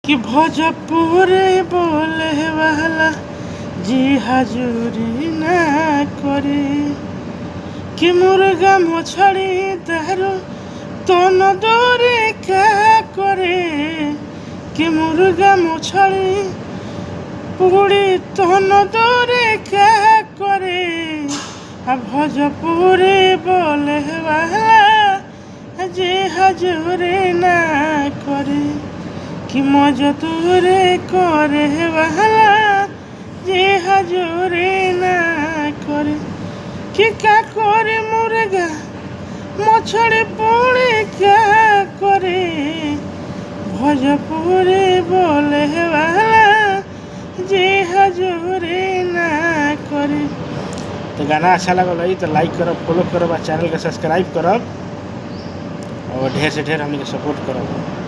कि भोजपुरी बोले वाला जी हाजुरी ना करे कि मुर्गा मछली दारू दोनों दौरे क्या करे कि मुर्गा मछली पूरी दोनों दौरे क्या करे अब भोजपुरी बोले वाला जी हाजुरी ना करे कि मजदूरी करे वाला जे हाजुरी ना करे कि क्या करे मुर्गा मछली पूरी क्या करे भोजपुरी बोले वाला जे हाजुरी ना करे। तो गाना अच्छा लगल तो लाइक करब, फॉलो करब और चैनल के सब्सक्राइब करब और ढेर से ढेर हमनी के सपोर्ट करब।